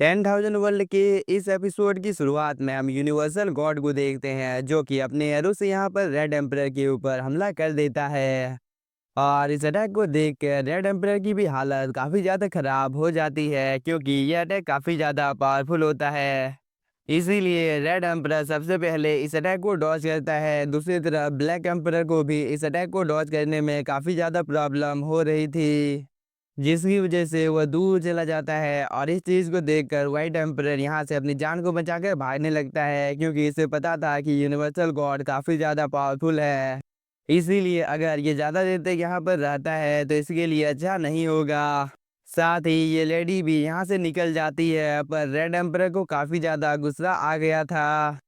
10,000 world के इस episode की शुरुआत में हम यूनिवर्सल गॉड को देखते हैं जो कि अपने एरो से यहाँ पर रेड एम्परर के ऊपर हमला कर देता है। और इस अटैक को देख कर रेड एम्परर की भी हालत काफ़ी ज़्यादा ख़राब हो जाती है क्योंकि यह अटैक काफ़ी ज़्यादा पावरफुल होता है। इसीलिए रेड एम्परर सबसे पहले इस अटैक को डॉज करता है। दूसरी तरफ ब्लैक एम्परर को भी इस अटैक को डॉज करने में काफ़ी ज़्यादा प्रॉब्लम हो रही थी, जिसकी वजह से वह दूर चला जाता है। और इस चीज़ को देखकर वाइट एम्परर यहाँ से अपनी जान को बचाकर भागने लगता है क्योंकि इसे पता था कि यूनिवर्सल गॉड काफ़ी ज़्यादा पावरफुल है। इसीलिए अगर ये ज़्यादा देर तक यहाँ पर रहता है तो इसके लिए अच्छा नहीं होगा। साथ ही ये लेडी भी यहाँ से निकल जाती है, पर रेड एम्परर को काफ़ी ज़्यादा गुस्सा आ गया था।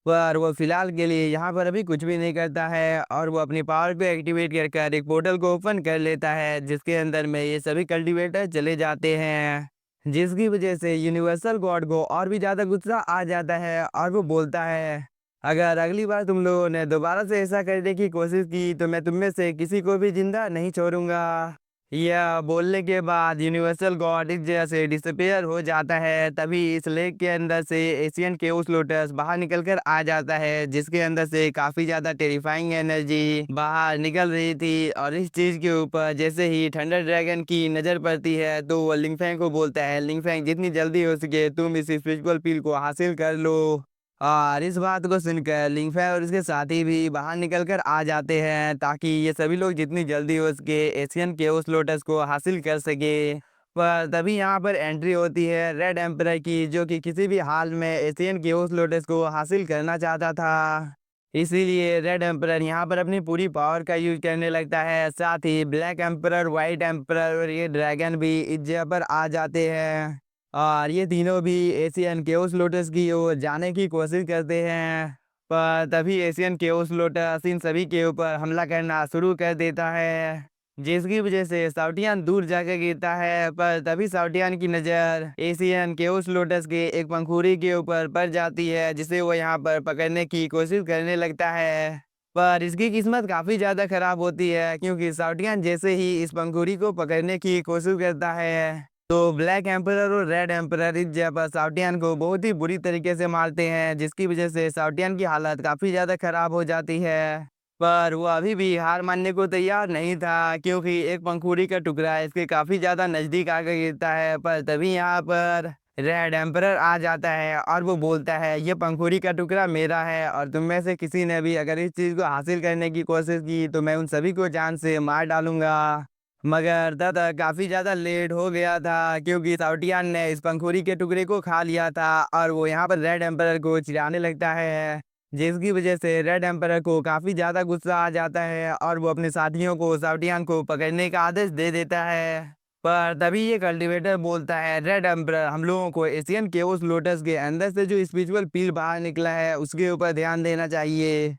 पर वो फिलहाल के लिए यहाँ पर अभी कुछ भी नहीं करता है और वो अपनी पावर को एक्टिवेट कर एक पोर्टल को ओपन कर लेता है जिसके अंदर में ये सभी कल्टीवेटर चले जाते हैं, जिसकी वजह से यूनिवर्सल गॉड को और भी ज़्यादा गुस्सा आ जाता है और वो बोलता है, अगर अगली बार तुम लोगों ने दोबारा से ऐसा करने की कोशिश की तो मैं तुम में से किसी को भी जिंदा नहीं छोड़ूंगा। यह बोलने के बाद यूनिवर्सल गॉड एक जगह से डिसअपेयर हो जाता है। तभी इस लेक के अंदर से एशियन केओस लोटस बाहर निकलकर आ जाता है, जिसके अंदर से काफ़ी ज़्यादा टेरिफाइंग एनर्जी बाहर निकल रही थी। और इस चीज़ के ऊपर जैसे ही थंडर ड्रैगन की नज़र पड़ती है तो वो लिंगफैंग को बोलता है, लिंगफैंग जितनी जल्दी हो सके तुम इस स्पिरिचुअल पील को हासिल कर लो। और इस बात को सुनकर लिंगफे और उसके साथी भी बाहर निकलकर आ जाते हैं ताकि ये सभी लोग जितनी जल्दी हो सके एशियन केओस लोटस को हासिल कर सके। पर तभी यहाँ पर एंट्री होती है रेड एम्परर की, जो कि किसी भी हाल में एशियन केओस लोटस को हासिल करना चाहता था। इसीलिए रेड एम्परर यहाँ पर अपनी पूरी पावर का यूज करने लगता है। साथ ही ब्लैक एम्परर, वाइट एम्परर और ये ड्रैगन भी इस जगह पर आ जाते हैं और ये तीनों भी एशियन केओस लोटस की ओर जाने की कोशिश करते हैं। पर तभी एशियन केओस लोटस इन सभी के ऊपर हमला करना शुरू कर देता है, जिसकी वजह से साउटियन दूर जाकर गिरता है। पर तभी साउटियन की नज़र एशियन केओस लोटस के एक पंखुड़ी के ऊपर पड़ जाती है, जिसे वो यहाँ पर पकड़ने की कोशिश करने लगता है। पर इसकी किस्मत काफ़ी ज़्यादा खराब होती है क्योंकि साउटियन जैसे ही इस पंखुड़ी को पकड़ने की कोशिश करता है तो ब्लैक एम्परर और रेड एम्परर इस जगह पर साउटियन को बहुत ही बुरी तरीके से मारते हैं, जिसकी वजह से साउटियन की हालत काफ़ी ज़्यादा खराब हो जाती है। पर वो अभी भी हार मानने को तैयार नहीं था क्योंकि एक पंखुड़ी का टुकड़ा इसके काफ़ी ज़्यादा नज़दीक आकर गिरता है। पर तभी यहाँ पर रेड एम्परर आ जाता है और वो बोलता है, ये पंखुड़ी का टुकड़ा मेरा है और तुम में से किसी ने भी अगर इस चीज़ को हासिल करने की कोशिश की तो मैं उन सभी को जान से मार डालूंगा। मगर तब तक काफ़ी ज़्यादा लेट हो गया था क्योंकि साउटियन ने इस पंखुड़ी के टुकड़े को खा लिया था और वो यहाँ पर रेड एम्परर को चिढ़ाने लगता है, जिसकी वजह से रेड एम्परर को काफ़ी ज़्यादा गुस्सा आ जाता है और वो अपने साथियों को साउटियन को पकड़ने का आदेश दे देता है। पर तभी ये कल्टीवेटर बोलता है, रेड एम्परर हम लोगों को एशियन केओस लोटस के अंदर से जो स्पिरिचुअल पील बाहर निकला है उसके ऊपर ध्यान देना चाहिए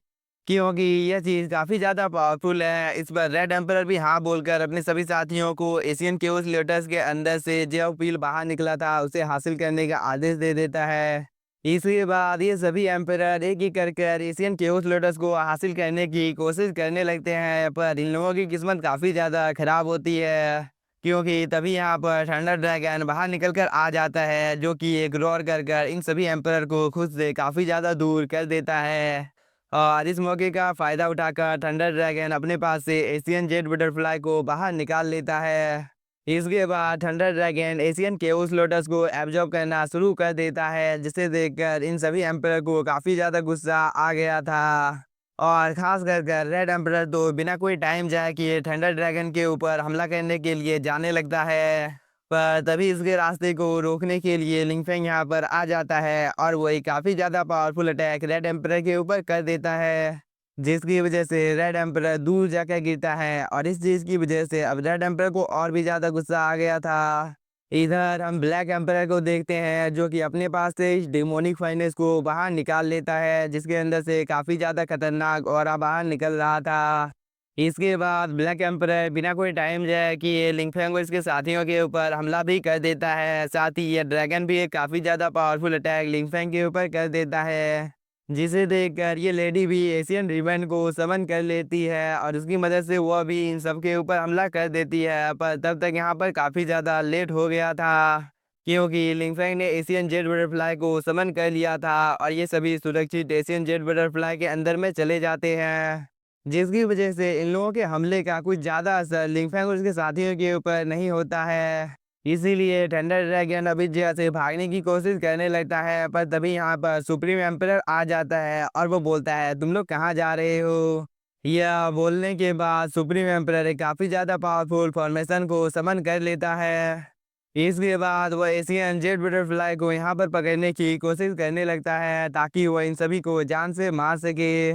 क्योंकि यह चीज़ काफ़ी ज़्यादा पावरफुल है। इस पर रेड एम्परर भी हाँ बोलकर अपने सभी साथियों को एशियन केओस लोटस के अंदर से जो पील बाहर निकला था उसे हासिल करने का आदेश दे देता है। इसके बाद ये सभी एम्परर एक एक कर एशियन केओस लोटस को हासिल करने की कोशिश करने लगते हैं, पर इन लोगों की किस्मत काफ़ी ज़्यादा खराब होती है क्योंकि तभी यहाँ पर थंडर ड्रैगन बाहर निकल कर आ जाता है, जो कि एक रोर कर इन सभी एम्परर को खुद से काफ़ी ज़्यादा दूर कर देता है। और इस मौके का फ़ायदा उठाकर थंडर ड्रैगन अपने पास से एशियन जेट बटरफ्लाई को बाहर निकाल लेता है। इसके बाद thunder dragon Asian chaos lotus को एब्जॉर्ब करना शुरू कर देता है, जिसे देखकर इन सभी एम्परर को काफ़ी ज़्यादा गुस्सा आ गया था। और खास कर रेड एम्परर तो बिना कोई टाइम जाए किए थंडर ड्रैगन के ऊपर हमला करने के लिए जाने लगता है। पर तभी इसके रास्ते को रोकने के लिए लिंगफेंग यहाँ पर आ जाता है और वो एक काफ़ी ज़्यादा पावरफुल अटैक रेड एम्परर के ऊपर कर देता है, जिसकी वजह से रेड एम्परर दूर जाकर गिरता है। और इस चीज़ की वजह से अब रेड एम्परर को और भी ज़्यादा गुस्सा आ गया था। इधर हम ब्लैक एम्परर को देखते हैं जो कि अपने पास से इस डेमोनिक फाइनेंस को बाहर निकाल लेता है, जिसके अंदर से काफ़ी ज़्यादा खतरनाक ऑरा बाहर निकल रहा था। इसके बाद ब्लैक एम्परर बिना कोई टाइम जाए कि ये लिंगफेंग और इसके साथियों के ऊपर हमला भी कर देता है। साथ ही ये ड्रैगन भी एक काफ़ी ज़्यादा पावरफुल अटैक लिंगफेंग के ऊपर कर देता है, जिसे देखकर ये लेडी भी एशियन रिबन को समन कर लेती है और उसकी मदद से वह भी इन सब के ऊपर हमला कर देती है। पर तब तक यहाँ पर काफ़ी ज़्यादा लेट हो गया था क्योंकि लिंगफैंग ने एशियन जेड बटरफ्लाई को समन कर लिया था और ये सभी सुरक्षित एशियन जेड बटरफ्लाई के अंदर में चले जाते हैं, जिसकी वजह से इन लोगों के हमले का कुछ ज़्यादा असर लिंगफैंग और उसके साथियों के ऊपर नहीं होता है। इसीलिए थंडर ड्रैगन अब इस जगह से भागने की कोशिश करने लगता है, पर तभी यहाँ पर सुप्रीम एम्परर आ जाता है और वो बोलता है तुम लोग कहाँ जा रहे हो। यह बोलने के बाद सुप्रीम एम्परर एक काफ़ी ज़्यादा पावरफुल फॉर्मेशन को समन कर लेता है। इसके बाद वह एशियन जेड बटरफ्लाई को यहाँ पर पकड़ने की कोशिश करने लगता है ताकि वह इन सभी को जान से मार सके।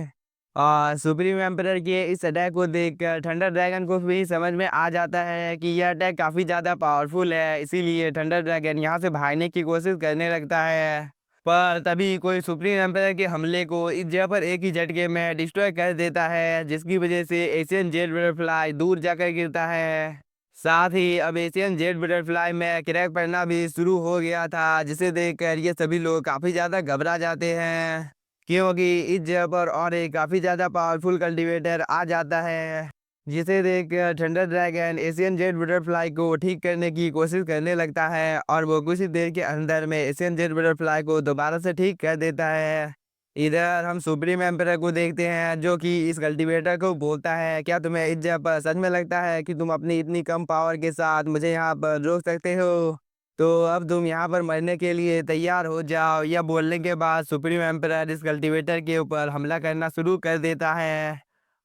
और सुप्रीम एम्परर के इस अटैक को देखकर थंडर ड्रैगन को भी समझ में आ जाता है कि यह अटैक काफ़ी ज़्यादा पावरफुल है, इसीलिए थंडर ड्रैगन यहाँ से भागने की कोशिश करने लगता है। पर तभी कोई सुप्रीम एम्परर के हमले को इस जगह पर एक ही झटके में डिस्ट्रॉय कर देता है, जिसकी वजह से एशियन जेड बटरफ्लाई दूर जाकर गिरता है। साथ ही अब एशियन जेड बटरफ्लाई में क्रैक पड़ना भी शुरू हो गया था, जिसे देखकर ये सभी लोग काफ़ी ज़्यादा घबरा जाते हैं, क्योंकि इस जगह पर और एक काफ़ी ज़्यादा पावरफुल कल्टीवेटर आ जाता है, जिसे देखकर thunder dragon Asian Z butterfly को ठीक करने की कोशिश करने लगता है और वो कुछ ही देर के अंदर में एशियन जेड बटरफ्लाई को दोबारा से ठीक कर देता है। इधर हम सुप्रीम एम्परर को देखते हैं जो कि इस कल्टीवेटर को बोलता है क्या तुम्हें इस जगह पर सच में लगता है कि तुम अपनी इतनी कम पावर के साथ मुझे यहाँ पर रोक सकते हो, तो अब तुम यहाँ पर मरने के लिए तैयार हो जाओ। यह बोलने के बाद सुप्रीम एम्परर इस कल्टीवेटर के ऊपर हमला करना शुरू कर देता है,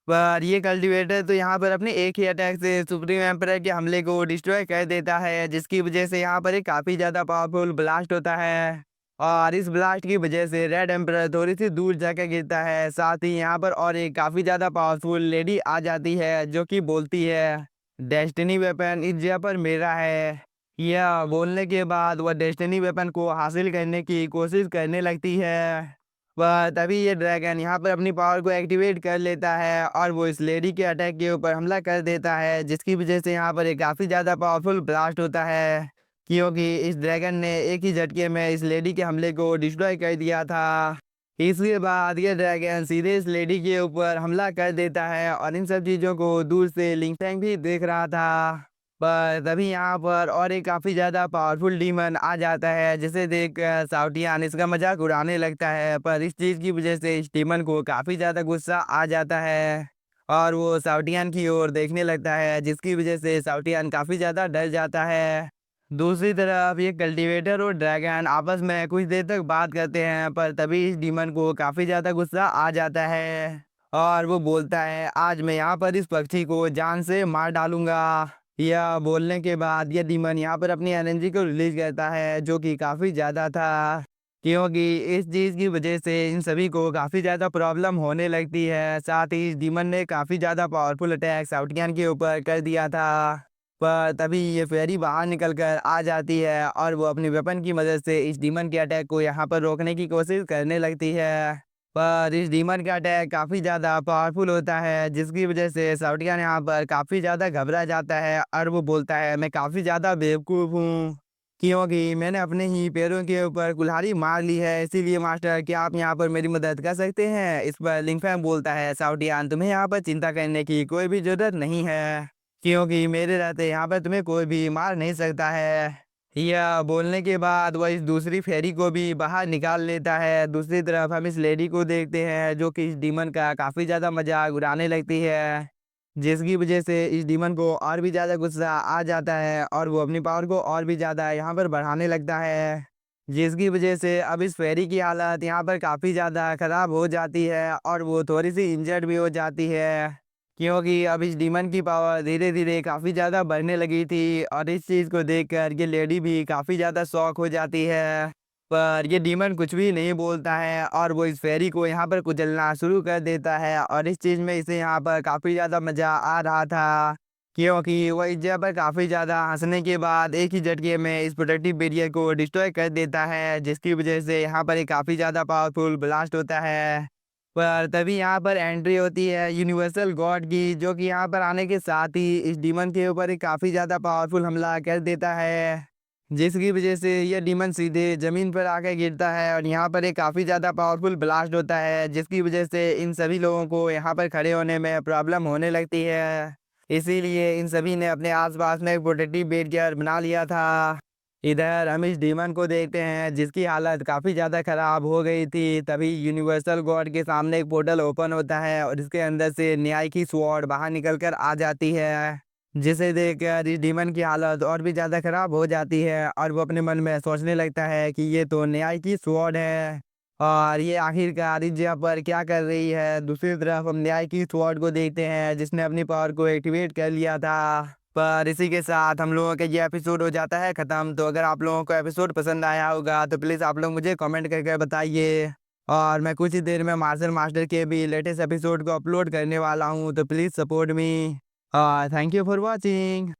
पर ये कल्टीवेटर तो यहाँ पर अपने एक ही अटैक से सुप्रीम एम्परर के हमले को डिस्ट्रॉय कर देता है, जिसकी वजह से यहाँ पर एक काफ़ी ज़्यादा पावरफुल ब्लास्ट होता है और इस ब्लास्ट की वजह से रेड एम्परर थोड़ी सी दूर जाकर गिरता है। साथ ही यहाँ पर और एक काफ़ी ज़्यादा पावरफुल लेडी आ जाती है जो कि बोलती है डेस्टिनी वेपन इस जगह पर मेरा है। यह बोलने के बाद वह डेस्टिनी वेपन को हासिल करने की कोशिश करने लगती है, पर तभी ये ड्रैगन यहाँ पर अपनी पावर को एक्टिवेट कर लेता है और वो इस लेडी के अटैक के ऊपर हमला कर देता है, जिसकी वजह से यहाँ पर एक काफ़ी ज़्यादा पावरफुल ब्लास्ट होता है, क्योंकि इस ड्रैगन ने एक ही झटके में इस लेडी के हमले को डिस्ट्रॉय कर दिया था। इसके बाद ये ड्रैगन सीधे इस लेडी के ऊपर हमला कर देता है और इन सब चीज़ों को दूर से लिंगफैंग भी देख रहा था, पर तभी यहाँ पर और एक काफ़ी ज़्यादा पावरफुल डीमन आ जाता है, जिसे देख साउटियान इसका मजाक उड़ाने लगता है, पर इस चीज़ की वजह से इस डीमन को काफ़ी ज़्यादा गुस्सा आ जाता है और वो साउटियान की ओर देखने लगता है, जिसकी वजह से साउटियान काफ़ी ज़्यादा डर जाता है। दूसरी तरफ ये कल्टीवेटर और ड्रैगन आपस में कुछ देर तक बात करते हैं, पर तभी इस डीमन को काफ़ी ज़्यादा गुस्सा आ जाता है और वो बोलता है आज मैं यहाँ पर इस पक्षी को जान से मार डालूंगा। यह बोलने के बाद ये डीमन यहाँ पर अपनी एनर्जी को रिलीज करता है जो कि काफ़ी ज़्यादा था, क्योंकि इस चीज़ की वजह से इन सभी को काफ़ी ज़्यादा प्रॉब्लम होने लगती है। साथ ही इस डीमन ने काफ़ी ज़्यादा पावरफुल अटैक साउटियन के ऊपर कर दिया था, पर तभी ये फेरी बाहर निकल कर आ जाती है और वो अपनी वेपन की मदद से इस डीमन के अटैक को यहाँ पर रोकने की कोशिश करने लगती है, पर इस डीमन का अटैक काफ़ी ज़्यादा पावरफुल होता है, जिसकी वजह से साउटियन यहाँ पर काफ़ी ज़्यादा घबरा जाता है और वो बोलता है मैं काफ़ी ज़्यादा बेवकूफ़ हूँ, क्योंकि मैंने अपने ही पैरों के ऊपर कुल्हाड़ी मार ली है। इसीलिए मास्टर क्या आप यहाँ पर मेरी मदद कर सकते हैं। इस पर लिंगफैंग बोलता है साउटियान तुम्हें यहाँ पर चिंता करने की कोई भी ज़रूरत नहीं है, क्योंकि मेरे रहते यहाँ पर तुम्हें कोई भी मार नहीं सकता है। यह बोलने के बाद वह इस दूसरी फेरी को भी बाहर निकाल लेता है। दूसरी तरफ हम इस लेडी को देखते हैं जो कि इस डीमन का काफ़ी ज़्यादा मजाक उड़ाने लगती है, जिसकी वजह से इस डीमन को और भी ज़्यादा गुस्सा आ जाता है और वो अपनी पावर को और भी ज़्यादा यहाँ पर बढ़ाने लगता है, जिसकी वजह से अब इस फेरी की हालत यहाँ पर काफ़ी ज़्यादा ख़राब हो जाती है और वो थोड़ी सी इंजर्ड भी हो जाती है, क्योंकि अब इस डीमन की पावर धीरे धीरे काफ़ी ज़्यादा बढ़ने लगी थी और इस चीज़ को देखकर ये लेडी भी काफ़ी ज़्यादा शॉक हो जाती है, पर ये डीमन कुछ भी नहीं बोलता है और वो इस फेरी को यहाँ पर कुचलना शुरू कर देता है और इस चीज़ में इसे यहाँ पर काफ़ी ज़्यादा मज़ा आ रहा था, क्योंकि वह इस जगह पर काफ़ी ज़्यादा हंसने के बाद एक ही झटके में इस प्रोटेक्टिव बैरियर को डिस्ट्रॉय कर देता है, जिसकी वजह से यहाँ पर एक काफ़ी ज़्यादा पावरफुल ब्लास्ट होता है। पर तभी यहाँ पर एंट्री होती है यूनिवर्सल गॉड की, जो कि यहाँ पर आने के साथ ही इस डीमन के ऊपर एक काफ़ी ज़्यादा पावरफुल हमला कर देता है, जिसकी वजह से यह डीमन सीधे ज़मीन पर आकर गिरता है और यहाँ पर एक काफ़ी ज़्यादा पावरफुल ब्लास्ट होता है, जिसकी वजह से इन सभी लोगों को यहाँ पर खड़े होने में प्रॉब्लम होने लगती है। इसीलिए इन सभी ने अपने आसपास में एक प्रोटेक्टिव बैरियर बना लिया था। इधर हम इस डीमन को देखते हैं जिसकी हालत काफ़ी ज़्यादा ख़राब हो गई थी। तभी यूनिवर्सल गॉड के सामने एक पोर्टल ओपन होता है और इसके अंदर से न्याय की स्वॉर्ड बाहर निकल कर आ जाती है, जिसे देखकर इस डीमन की हालत और भी ज़्यादा ख़राब हो जाती है और वो अपने मन में सोचने लगता है कि ये तो न्याय की स्वॉर्ड है और ये आखिरकार इस जगह पर क्या कर रही है। दूसरी तरफ हम न्याय की स्वॉर्ड को देखते हैं जिसने अपनी पावर को एक्टिवेट कर लिया था। पर इसी के साथ हम लोगों का ये एपिसोड हो जाता है ख़त्म। तो अगर आप लोगों को एपिसोड पसंद आया होगा तो प्लीज़ आप लोग मुझे कमेंट करके बताइए। और मैं कुछ ही देर में मार्शल मास्टर के भी लेटेस्ट एपिसोड को अपलोड करने वाला हूँ, तो please support me. Thank you for watching.